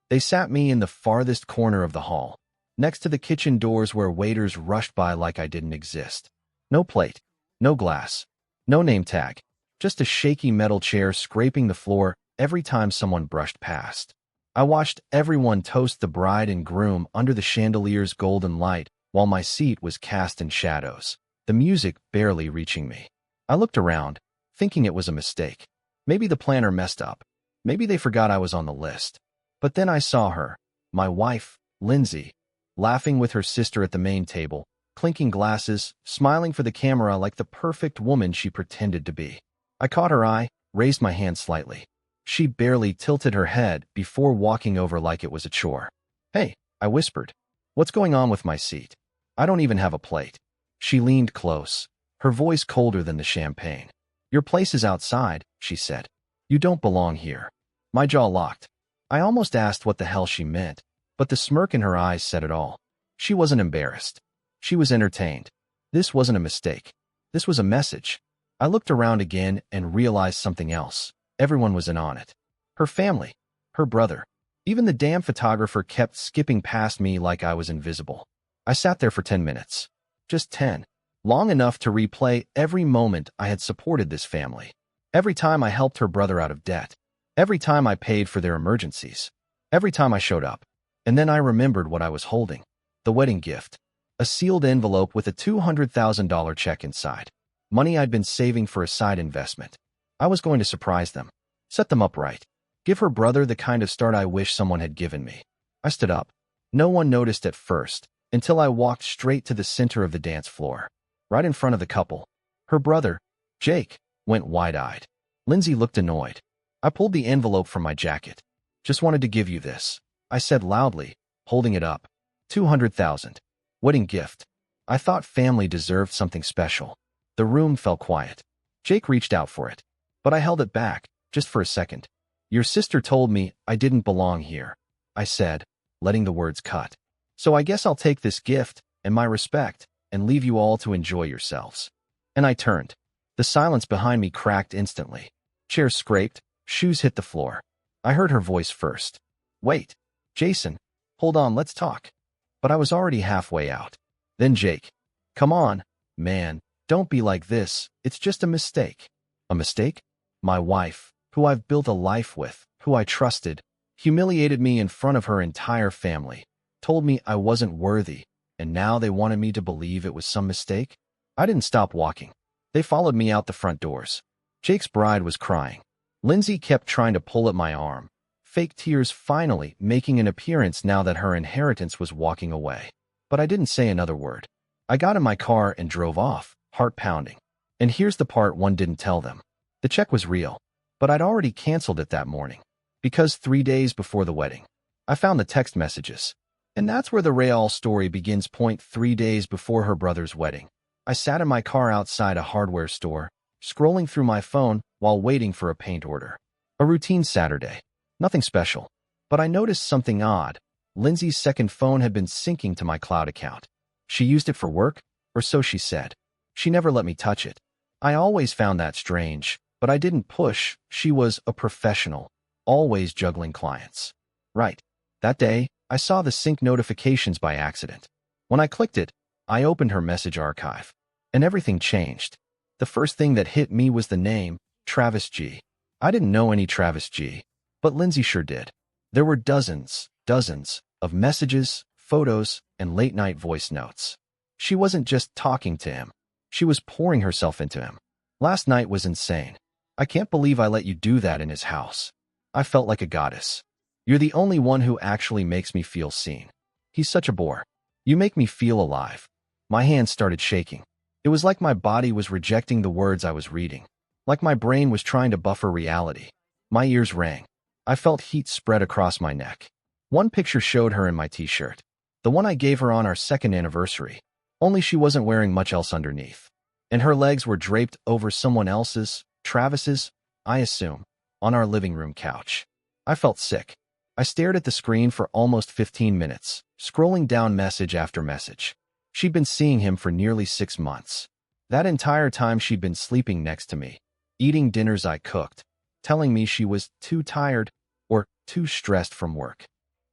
They sat me in the farthest corner of the hall, next to the kitchen doors where waiters rushed by like I didn't exist. No plate, no glass, no name tag, just a shaky metal chair scraping the floor every time someone brushed past. I watched everyone toast the bride and groom under the chandelier's golden light while my seat was cast in shadows, the music barely reaching me. I looked around, thinking it was a mistake. Maybe the planner messed up. Maybe they forgot I was on the list. But then I saw her, my wife, Lindsay, laughing with her sister at the main table, clinking glasses, smiling for the camera like the perfect woman she pretended to be. I caught her eye, raised my hand slightly. She barely tilted her head before walking over like it was a chore. "Hey," I whispered. "What's going on with my seat? I don't even have a plate." She leaned close, her voice colder than the champagne. "Your place is outside," she said. "You don't belong here." My jaw locked. I almost asked what the hell she meant, but the smirk in her eyes said it all. She wasn't embarrassed. She was entertained. This wasn't a mistake. This was a message. I looked around again and realized something else. Everyone was in on it. Her family, her brother. Even the damn photographer kept skipping past me like I was invisible. I sat there for 10 minutes. Just 10. Long enough to replay every moment I had supported this family. Every time I helped her brother out of debt. Every time I paid for their emergencies. Every time I showed up. And then I remembered what I was holding. The wedding gift. A sealed envelope with a $200,000 check inside. Money I'd been saving for a side investment. I was going to surprise them. Set them up right. Give her brother the kind of start I wish someone had given me. I stood up. No one noticed at first, until I walked straight to the center of the dance floor. Right in front of the couple. Her brother, Jake, went wide-eyed. Lindsay looked annoyed. I pulled the envelope from my jacket. "Just wanted to give you this," I said loudly, holding it up. 200,000. Wedding gift. I thought family deserved something special. The room fell quiet. Jake reached out for it, but I held it back, just for a second. "Your sister told me I didn't belong here," I said, letting the words cut. "So I guess I'll take this gift, and my respect, and leave you all to enjoy yourselves." And I turned. The silence behind me cracked instantly. Chairs scraped, shoes hit the floor. I heard her voice first. "Wait, Jason, hold on, let's talk." But I was already halfway out. Then Jake. "Come on, man, don't be like this, it's just a mistake." A mistake? My wife, who I've built a life with, who I trusted, humiliated me in front of her entire family, told me I wasn't worthy, and now they wanted me to believe it was some mistake? I didn't stop walking. They followed me out the front doors. Jake's bride was crying. Lindsay kept trying to pull at my arm, fake tears finally making an appearance now that her inheritance was walking away. But I didn't say another word. I got in my car and drove off, heart pounding. And here's the part one didn't tell them. The check was real, but I'd already canceled it that morning. Because 3 days before the wedding, I found the text messages. And that's where the real story begins. 3 days before her brother's wedding, I sat in my car outside a hardware store, scrolling through my phone while waiting for a paint order. A routine Saturday. Nothing special. But I noticed something odd. Lindsay's second phone had been syncing to my cloud account. She used it for work, or so she said. She never let me touch it. I always found that strange, but I didn't push. She was a professional, always juggling clients. Right. That day, I saw the sync notifications by accident. When I clicked it, I opened her message archive. And everything changed. The first thing that hit me was the name, Travis G. I didn't know any Travis G, but Lindsay sure did. There were dozens of messages, photos, and late-night voice notes. She wasn't just talking to him. She was pouring herself into him. "Last night was insane. I can't believe I let you do that in his house. I felt like a goddess. You're the only one who actually makes me feel seen. He's such a bore. You make me feel alive." My hands started shaking. It was like my body was rejecting the words I was reading. Like my brain was trying to buffer reality. My ears rang. I felt heat spread across my neck. One picture showed her in my t-shirt. The one I gave her on our second anniversary. Only she wasn't wearing much else underneath. And her legs were draped over someone else's, Travis's, I assume, on our living room couch. I felt sick. I stared at the screen for almost 15 minutes, scrolling down message after message. She'd been seeing him for nearly 6 months. That entire time she'd been sleeping next to me, eating dinners I cooked, telling me she was too tired or too stressed from work.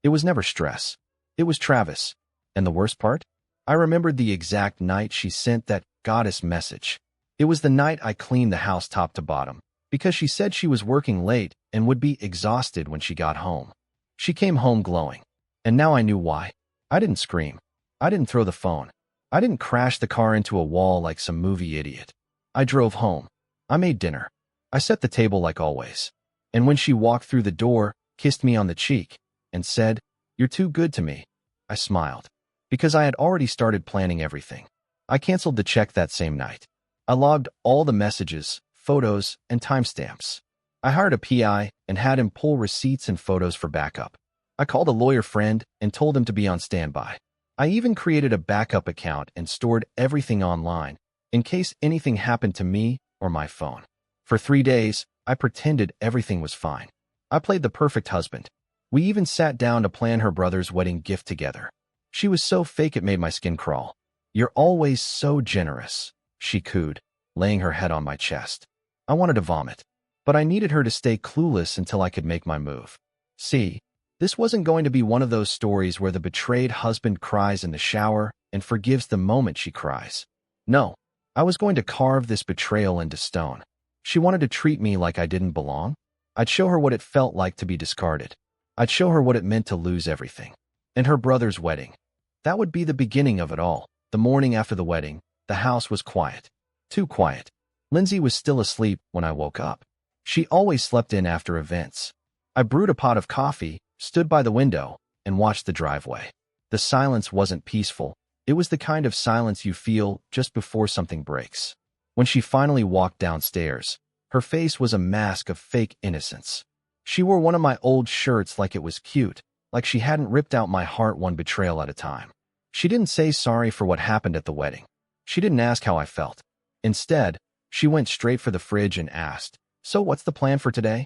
It was never stress. It was Travis. And the worst part? I remembered the exact night she sent that goddess message. It was the night I cleaned the house top to bottom, because she said she was working late and would be exhausted when she got home. She came home glowing. And now I knew why. I didn't scream. I didn't throw the phone. I didn't crash the car into a wall like some movie idiot. I drove home. I made dinner. I set the table like always. And when she walked through the door, kissed me on the cheek, and said, "You're too good to me," I smiled. Because I had already started planning everything. I canceled the check that same night. I logged all the messages, photos, and timestamps. I hired a PI and had him pull receipts and photos for backup. I called a lawyer friend and told him to be on standby. I even created a backup account and stored everything online in case anything happened to me or my phone. For 3 days, I pretended everything was fine. I played the perfect husband. We even sat down to plan her brother's wedding gift together. She was so fake it made my skin crawl. "You're always so generous," she cooed, laying her head on my chest. I wanted to vomit, but I needed her to stay clueless until I could make my move. See, this wasn't going to be one of those stories where the betrayed husband cries in the shower and forgives the moment she cries. No, I was going to carve this betrayal into stone. She wanted to treat me like I didn't belong. I'd show her what it felt like to be discarded. I'd show her what it meant to lose everything. And her brother's wedding. That would be the beginning of it all. The morning after the wedding, the house was quiet. Too quiet. Lindsay was still asleep when I woke up. She always slept in after events. I brewed a pot of coffee, stood by the window, and watched the driveway. The silence wasn't peaceful. It was the kind of silence you feel just before something breaks. When she finally walked downstairs, her face was a mask of fake innocence. She wore one of my old shirts like it was cute, like she hadn't ripped out my heart one betrayal at a time. She didn't say sorry for what happened at the wedding. She didn't ask how I felt. Instead, she went straight for the fridge and asked, "So what's the plan for today?"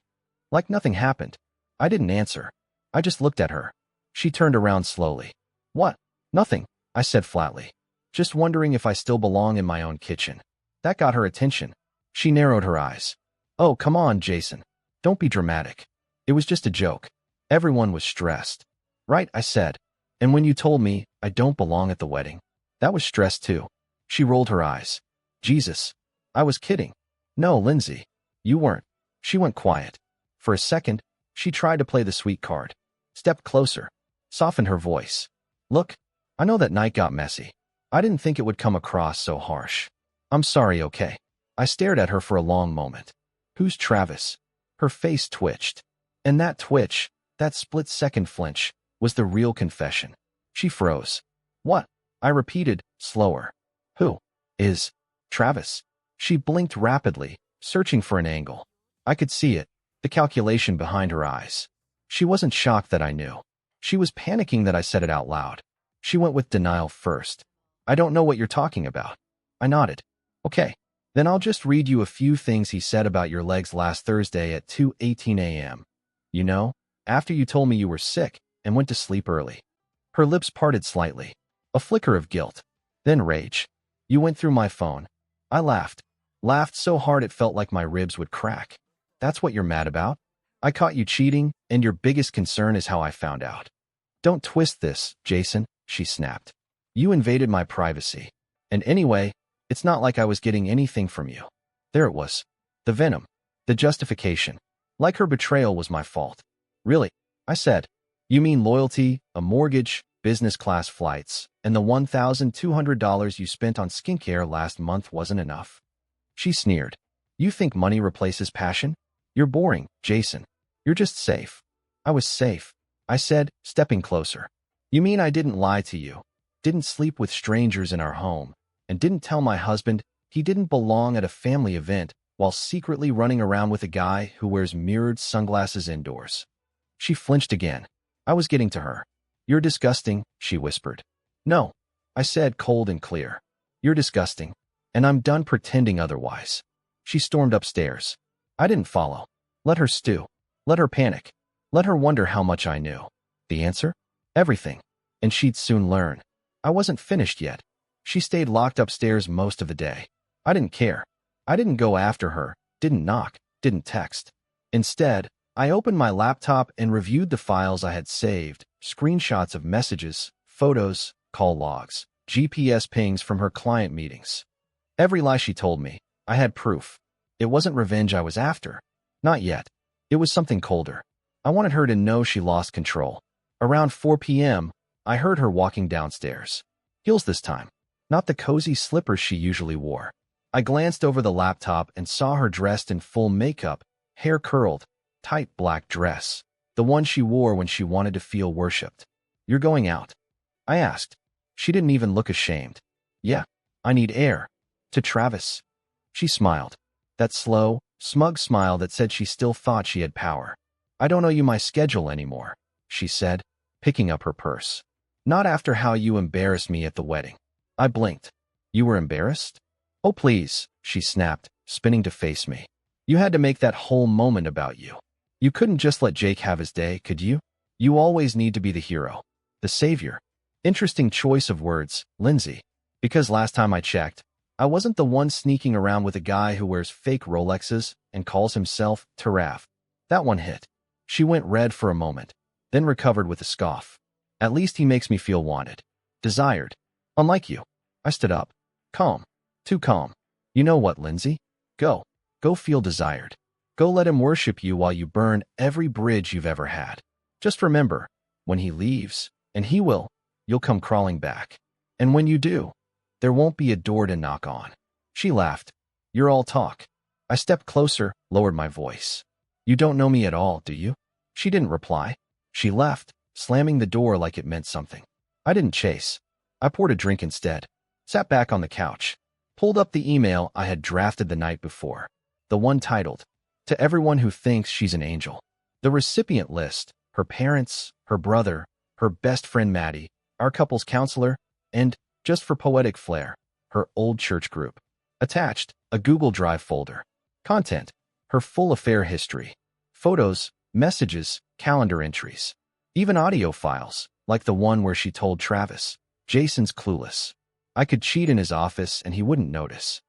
Like nothing happened. I didn't answer. I just looked at her. She turned around slowly. "What?" "Nothing," I said flatly. "Just wondering if I still belong in my own kitchen." That got her attention. She narrowed her eyes. "Oh, come on, Jason. Don't be dramatic. It was just a joke." Everyone was stressed. "Right," I said. "And when you told me I don't belong at the wedding, that was stress too." She rolled her eyes. "Jesus. I was kidding." "No, Lindsay. You weren't." She went quiet. For a second, she tried to play the sweet card. Stepped closer. Softened her voice. "Look, I know that night got messy. I didn't think it would come across so harsh. I'm sorry, okay?" I stared at her for a long moment. "Who's Travis?" Her face twitched. And that twitch, that split-second flinch, was the real confession. She froze. "What?" I repeated, slower. "Who is Travis?" She blinked rapidly, searching for an angle. I could see it, the calculation behind her eyes. She wasn't shocked that I knew. She was panicking that I said it out loud. She went with denial first. "I don't know what you're talking about." I nodded. "Okay, then I'll just read you a few things he said about your legs last Thursday at 2:18 a.m. You know, after you told me you were sick and went to sleep early." Her lips parted slightly. A flicker of guilt. Then rage. "You went through my phone." I laughed. Laughed so hard it felt like my ribs would crack. "That's what you're mad about? I caught you cheating, and your biggest concern is how I found out." "Don't twist this, Jason," she snapped. "You invaded my privacy. And anyway, it's not like I was getting anything from you." There it was. The venom. The justification. Like her betrayal was my fault. "Really?" I said. "You mean loyalty, a mortgage, business class flights, and the $1,200 you spent on skincare last month wasn't enough?" She sneered. "You think money replaces passion? You're boring, Jason. You're just safe." "I was safe," I said, stepping closer. "You mean I didn't lie to you, didn't sleep with strangers in our home, and didn't tell my husband he didn't belong at a family event while secretly running around with a guy who wears mirrored sunglasses indoors?" She flinched again. I was getting to her. "You're disgusting," she whispered. "No," I said, cold and clear. "You're disgusting, and I'm done pretending otherwise." She stormed upstairs. I didn't follow. Let her stew. Let her panic. Let her wonder how much I knew. The answer? Everything. And she'd soon learn. I wasn't finished yet. She stayed locked upstairs most of the day. I didn't care. I didn't go after her, didn't knock, didn't text. Instead, I opened my laptop and reviewed the files I had saved, screenshots of messages, photos, call logs, GPS pings from her client meetings. Every lie she told me, I had proof. It wasn't revenge I was after. Not yet. It was something colder. I wanted her to know she lost control. Around 4 p.m., I heard her walking downstairs. Heels this time, not the cozy slippers she usually wore. I glanced over the laptop and saw her dressed in full makeup, hair curled, tight black dress, the one she wore when she wanted to feel worshipped. "You're going out?" I asked. She didn't even look ashamed. "Yeah, I need air." "To Travis?" She smiled. That slow, smug smile that said she still thought she had power. "I don't owe you my schedule anymore," she said, picking up her purse. "Not after how you embarrassed me at the wedding." I blinked. "You were embarrassed?" "Oh, please," she snapped, spinning to face me. "You had to make that whole moment about you. You couldn't just let Jake have his day, could you? You always need to be the hero, the savior." Interesting choice of words, Lindsay. Because last time I checked, I wasn't the one sneaking around with a guy who wears fake Rolexes and calls himself Taraf. That one hit. She went red for a moment, then recovered with a scoff. "At least he makes me feel wanted. Desired. Unlike you." I stood up. Calm. Too calm. "You know what, Lindsay? Go. Go feel desired. Go let him worship you while you burn every bridge you've ever had. Just remember, when he leaves, and he will, you'll come crawling back. And when you do, there won't be a door to knock on." She laughed. "You're all talk." I stepped closer, lowered my voice. "You don't know me at all, do you?" She didn't reply. She left, slamming the door like it meant something. I didn't chase. I poured a drink instead, sat back on the couch, pulled up the email I had drafted the night before, the one titled, "To Everyone Who Thinks She's an Angel." The recipient list, her parents, her brother, her best friend Maddie, our couple's counselor, and, just for poetic flair, her old church group. Attached, a Google Drive folder. Content, her full affair history. Photos, messages, calendar entries. Even audio files, like the one where she told Travis, "Jason's clueless. I could cheat in his office and he wouldn't notice."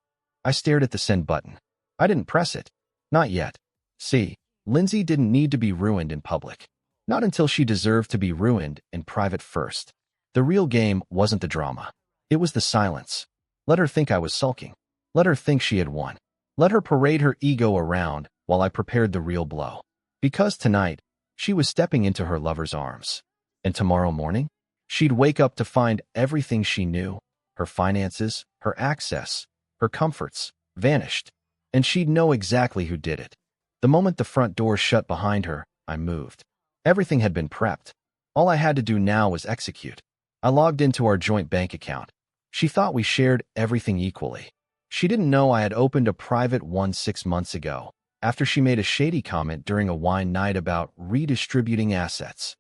I stared at the send button. I didn't press it. Not yet. See, Lindsay didn't need to be ruined in public. Not until she deserved to be ruined in private first. The real game wasn't the drama. It was the silence. Let her think I was sulking. Let her think she had won. Let her parade her ego around while I prepared the real blow. Because tonight, she was stepping into her lover's arms. And tomorrow morning, she'd wake up to find everything she knew, her finances, her access, her comforts, vanished. And she'd know exactly who did it. The moment the front door shut behind her, I moved. Everything had been prepped. All I had to do now was execute. I logged into our joint bank account. She thought we shared everything equally. She didn't know I had opened a private one 6 months ago, after she made a shady comment during a wine night about redistributing assets.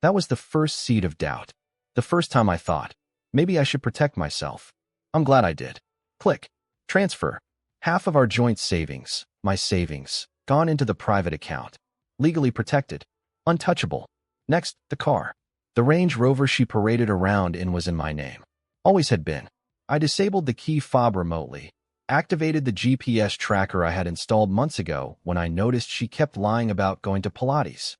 That was the first seed of doubt. The first time I thought, maybe I should protect myself. I'm glad I did. Click. Transfer. Half of our joint savings, my savings, gone into the private account. Legally protected. Untouchable. Next, the car. The Range Rover she paraded around in was in my name. Always had been. I disabled the key fob remotely, activated the GPS tracker I had installed months ago when I noticed she kept lying about going to Pilates.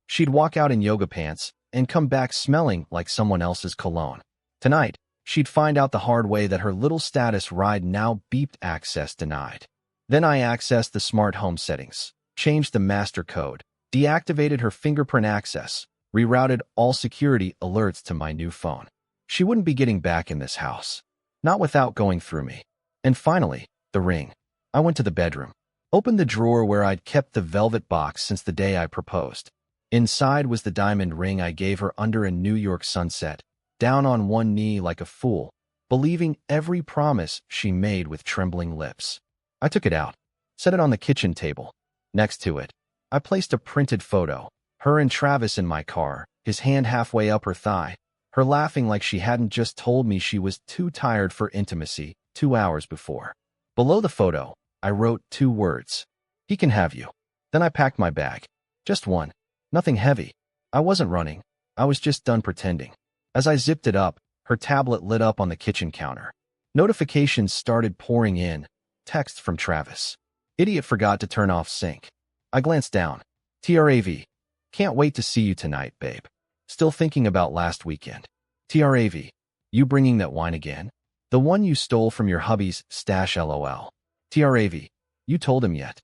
She'd walk out in yoga pants and come back smelling like someone else's cologne. Tonight, she'd find out the hard way that her little status ride now beeped access denied. Then I accessed the smart home settings, changed the master code, deactivated her fingerprint access, rerouted all security alerts to my new phone. She wouldn't be getting back in this house. Not without going through me. And finally, the ring. I went to the bedroom, opened the drawer where I'd kept the velvet box since the day I proposed. Inside was the diamond ring I gave her under a New York sunset, down on one knee like a fool, believing every promise she made with trembling lips. I took it out, set it on the kitchen table. Next to it, I placed a printed photo, her and Travis in my car, his hand halfway up her thigh, her laughing like she hadn't just told me she was too tired for intimacy 2 hours before. Below the photo, I wrote 2 words. "He can have you." Then I packed my bag. Just one. Nothing heavy. I wasn't running. I was just done pretending. As I zipped it up, her tablet lit up on the kitchen counter. Notifications started pouring in. Text from Travis. "Idiot forgot to turn off sync." I glanced down. TRAV. Can't wait to see you tonight, babe. Still thinking about last weekend. TRAV. You bringing that wine again? The one you stole from your hubby's stash LOL. TRAV. You told him yet?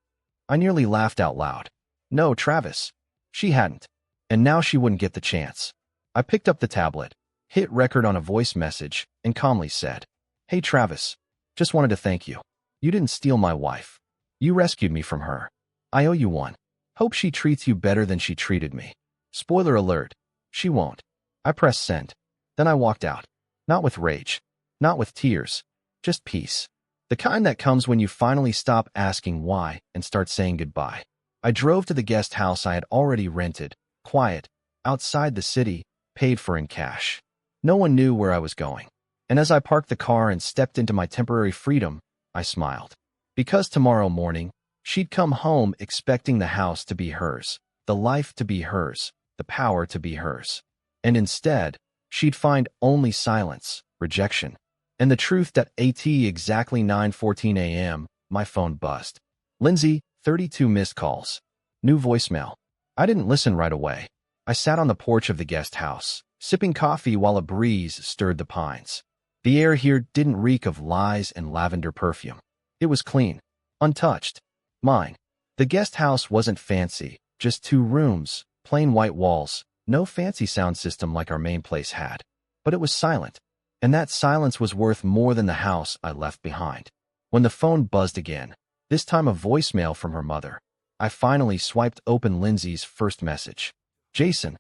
I nearly laughed out loud. No, Travis. She hadn't. And now she wouldn't get the chance. I picked up the tablet, hit record on a voice message, and calmly said, Hey Travis, just wanted to thank you. You didn't steal my wife. You rescued me from her. I owe you one. Hope she treats you better than she treated me. Spoiler alert, she won't. I pressed send. Then I walked out. Not with rage. Not with tears. Just peace. The kind that comes when you finally stop asking why and start saying goodbye. I drove to the guest house I had already rented, quiet, outside the city, paid for in cash. No one knew where I was going. And as I parked the car and stepped into my temporary freedom, I smiled. Because tomorrow morning, she'd come home expecting the house to be hers, the life to be hers, the power to be hers. And instead, she'd find only silence, rejection, and the truth that at exactly 9:14 a.m., my phone buzzed. Lindsay, 32 missed calls. New voicemail. I didn't listen right away. I sat on the porch of the guest house, sipping coffee while a breeze stirred the pines. The air here didn't reek of lies and lavender perfume. It was clean, untouched. Mine. The guest house wasn't fancy, just 2 rooms, plain white walls, no fancy sound system like our main place had. But it was silent, and that silence was worth more than the house I left behind. When the phone buzzed again, this time a voicemail from her mother, I finally swiped open Lindsay's first message. Jason,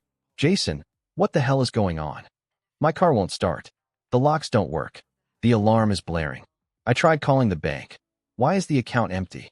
what the hell is going on? My car won't start. The locks don't work. The alarm is blaring. I tried calling the bank. Why is the account empty?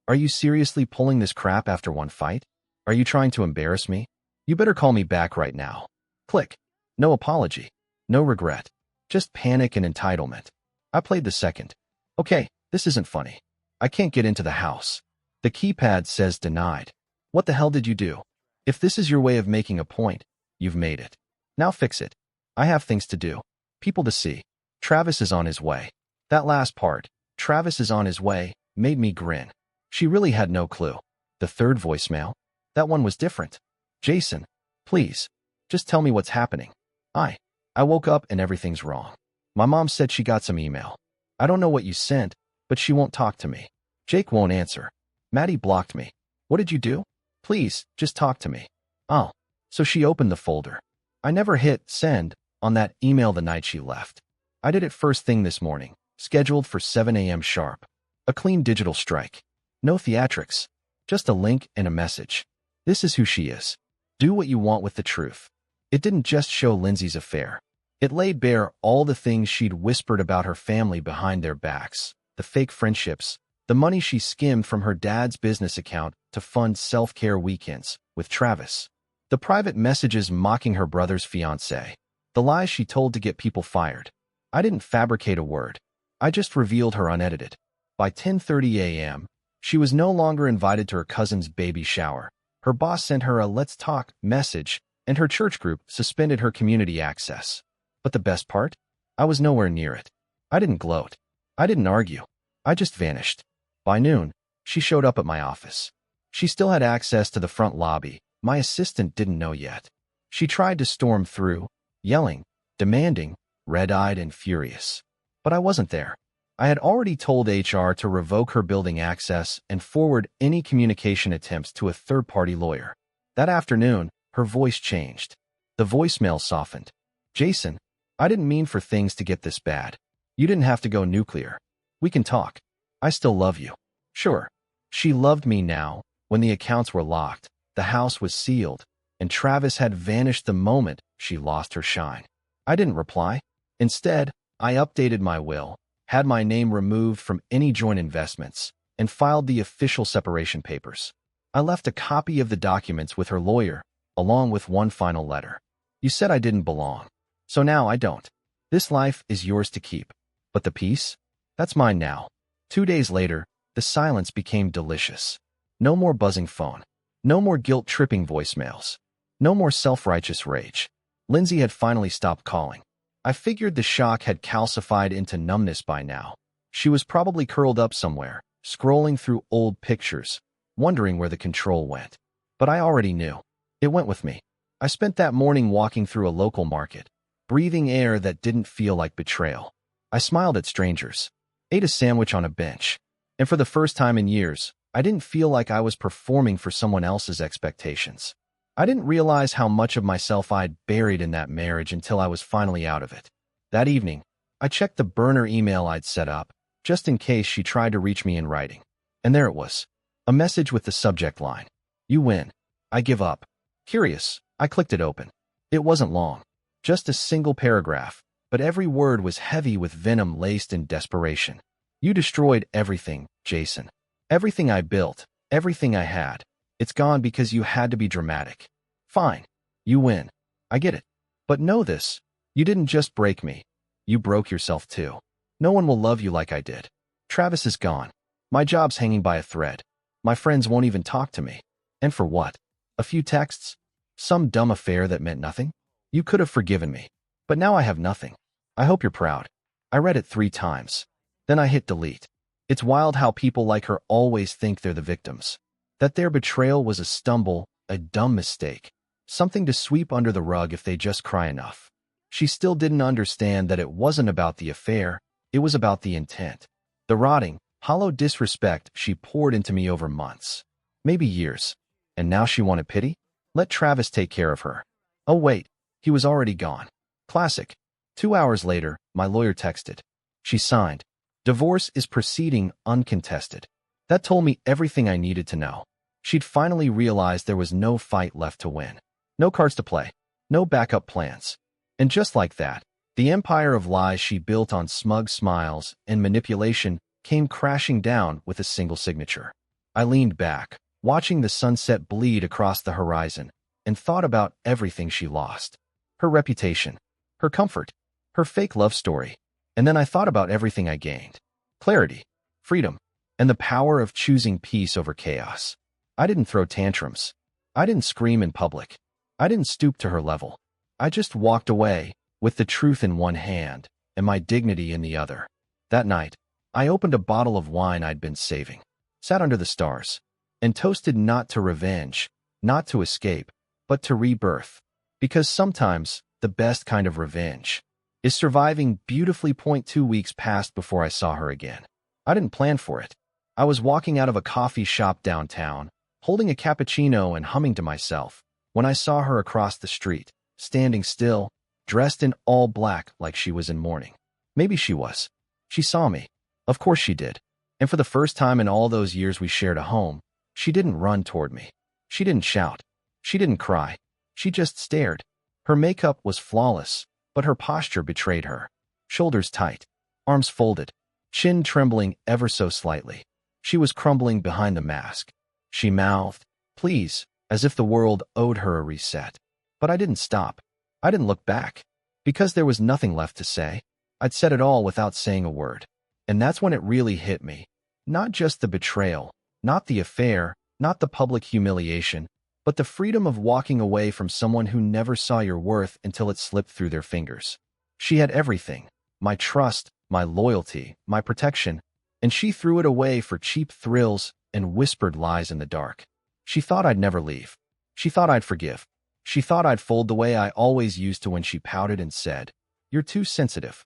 Are you seriously pulling this crap after one fight? Are you trying to embarrass me? You better call me back right now. Click. No apology. No regret. Just panic and entitlement. I played the second. Okay, this isn't funny. I can't get into the house. The keypad says denied. What the hell did you do? If this is your way of making a point, you've made it. Now fix it. I have things to do. People to see. Travis is on his way. That last part, Travis is on his way, made me grin. She really had no clue. The third voicemail? That one was different. Jason, please, just tell me what's happening. I woke up and everything's wrong. My mom said she got some email. I don't know what you sent, but she won't talk to me. Jake won't answer. Maddie blocked me. What did you do? Please, just talk to me. Oh, so she opened the folder. I never hit send on that email the night she left. I did it first thing this morning, scheduled for 7 a.m. sharp. A clean digital strike. No theatrics. Just a link and a message. This is who she is. Do what you want with the truth. It didn't just show Lindsay's affair. It laid bare all the things she'd whispered about her family behind their backs, the fake friendships, the money she skimmed from her dad's business account to fund self-care weekends with Travis, the private messages mocking her brother's fiancé, the lies she told to get people fired. I didn't fabricate a word. I just revealed her unedited. By 10:30 a.m., she was no longer invited to her cousin's baby shower. Her boss sent her a "let's talk" message, and her church group suspended her community access. But the best part? I was nowhere near it. I didn't gloat. I didn't argue. I just vanished. By noon, she showed up at my office. She still had access to the front lobby. My assistant didn't know yet. She tried to storm through, yelling, demanding, red-eyed and furious. But I wasn't there. I had already told HR to revoke her building access and forward any communication attempts to a third-party lawyer. That afternoon, her voice changed. The voicemail softened. Jason, I didn't mean for things to get this bad. You didn't have to go nuclear. We can talk. I still love you. Sure. She loved me now, when the accounts were locked, the house was sealed, and Travis had vanished the moment she lost her shine. I didn't reply. Instead, I updated my will, had my name removed from any joint investments, and filed the official separation papers. I left a copy of the documents with her lawyer, along with one final letter. You said I didn't belong. So now I don't. This life is yours to keep. But the peace? That's mine now. 2 days later, the silence became delicious. No more buzzing phone. No more guilt-tripping voicemails. No more self-righteous rage. Lindsay had finally stopped calling. I figured the shock had calcified into numbness by now. She was probably curled up somewhere, scrolling through old pictures, wondering where the control went. But I already knew. It went with me. I spent that morning walking through a local market, breathing air that didn't feel like betrayal. I smiled at strangers, ate a sandwich on a bench, and for the first time in years, I didn't feel like I was performing for someone else's expectations. I didn't realize how much of myself I'd buried in that marriage until I was finally out of it. That evening, I checked the burner email I'd set up, just in case she tried to reach me in writing. And there it was, a message with the subject line, "You win. I give up." Curious, I clicked it open. It wasn't long, just a single paragraph, but every word was heavy with venom laced in desperation. "You destroyed everything, Jason. Everything I built, everything I had. It's gone because you had to be dramatic. Fine. You win. I get it. But know this. You didn't just break me. You broke yourself too. No one will love you like I did. Travis is gone. My job's hanging by a thread. My friends won't even talk to me. And for what? A few texts? Some dumb affair that meant nothing? You could have forgiven me. But now I have nothing. I hope you're proud." I read it 3 times. Then I hit delete. It's wild how people like her always think they're the victims. That their betrayal was a stumble, a dumb mistake, something to sweep under the rug if they just cry enough. She still didn't understand that it wasn't about the affair, it was about the intent. The rotting, hollow disrespect she poured into me over months, maybe years. And now she wanted pity? Let Travis take care of her. Oh wait, he was already gone. Classic. 2 hours later, my lawyer texted. She signed. "Divorce is proceeding uncontested." That told me everything I needed to know. She'd finally realized there was no fight left to win. No cards to play. No backup plans. And just like that, the empire of lies she built on smug smiles and manipulation came crashing down with a single signature. I leaned back, watching the sunset bleed across the horizon, and thought about everything she lost. Her reputation, her comfort, her fake love story. And then I thought about everything I gained. Clarity, freedom, and the power of choosing peace over chaos. I didn't throw tantrums. I didn't scream in public. I didn't stoop to her level. I just walked away, with the truth in one hand, and my dignity in the other. That night, I opened a bottle of wine I'd been saving, sat under the stars, and toasted not to revenge, not to escape, but to rebirth. Because sometimes, the best kind of revenge is surviving beautifully. 2 weeks passed before I saw her again. I didn't plan for it. I was walking out of a coffee shop downtown, holding a cappuccino and humming to myself, when I saw her across the street, standing still, dressed in all black like she was in mourning. Maybe she was. She saw me. Of course she did. And for the first time in all those years we shared a home, she didn't run toward me. She didn't shout. She didn't cry. She just stared. Her makeup was flawless, but her posture betrayed her. Shoulders tight, arms folded, chin trembling ever so slightly. She was crumbling behind the mask. She mouthed, "Please," as if the world owed her a reset. But I didn't stop. I didn't look back. Because there was nothing left to say. I'd said it all without saying a word. And that's when it really hit me. Not just the betrayal, not the affair, not the public humiliation, but the freedom of walking away from someone who never saw your worth until it slipped through their fingers. She had everything, my trust, my loyalty, my protection, and she threw it away for cheap thrills and whispered lies in the dark. She thought I'd never leave. She thought I'd forgive. She thought I'd fold the way I always used to when she pouted and said, "You're too sensitive."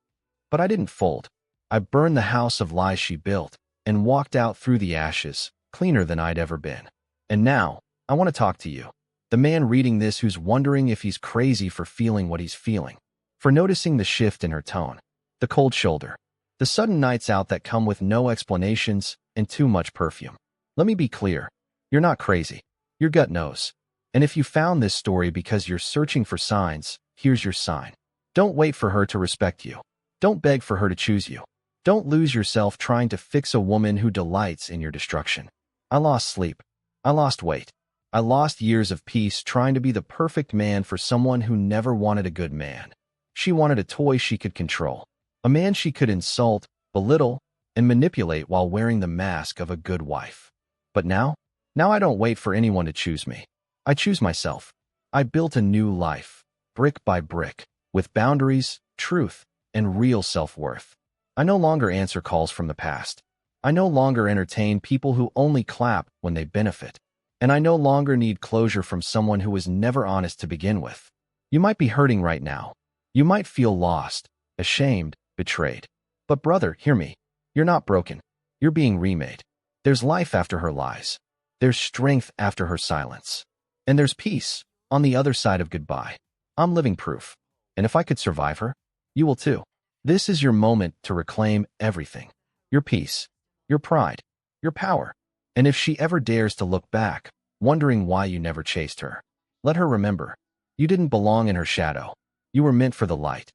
But I didn't fold. I burned the house of lies she built and walked out through the ashes, cleaner than I'd ever been. And now, I want to talk to you, the man reading this who's wondering if he's crazy for feeling what he's feeling, for noticing the shift in her tone, the cold shoulder, the sudden nights out that come with no explanations and too much perfume. Let me be clear. You're not crazy. Your gut knows. And if you found this story because you're searching for signs, here's your sign. Don't wait for her to respect you. Don't beg for her to choose you. Don't lose yourself trying to fix a woman who delights in your destruction. I lost sleep. I lost weight. I lost years of peace trying to be the perfect man for someone who never wanted a good man. She wanted a toy she could control, a man she could insult, belittle, and manipulate while wearing the mask of a good wife. But now I don't wait for anyone to choose me. I choose myself. I built a new life, brick by brick, with boundaries, truth, and real self-worth. I no longer answer calls from the past. I no longer entertain people who only clap when they benefit. And I no longer need closure from someone who was never honest to begin with. You might be hurting right now. You might feel lost, ashamed, betrayed. But brother, hear me. You're not broken. You're being remade. There's life after her lies. There's strength after her silence. And there's peace on the other side of goodbye. I'm living proof. And if I could survive her, you will too. This is your moment to reclaim everything. Your peace, your pride, your power. And if she ever dares to look back, wondering why you never chased her, let her remember, you didn't belong in her shadow. You were meant for the light.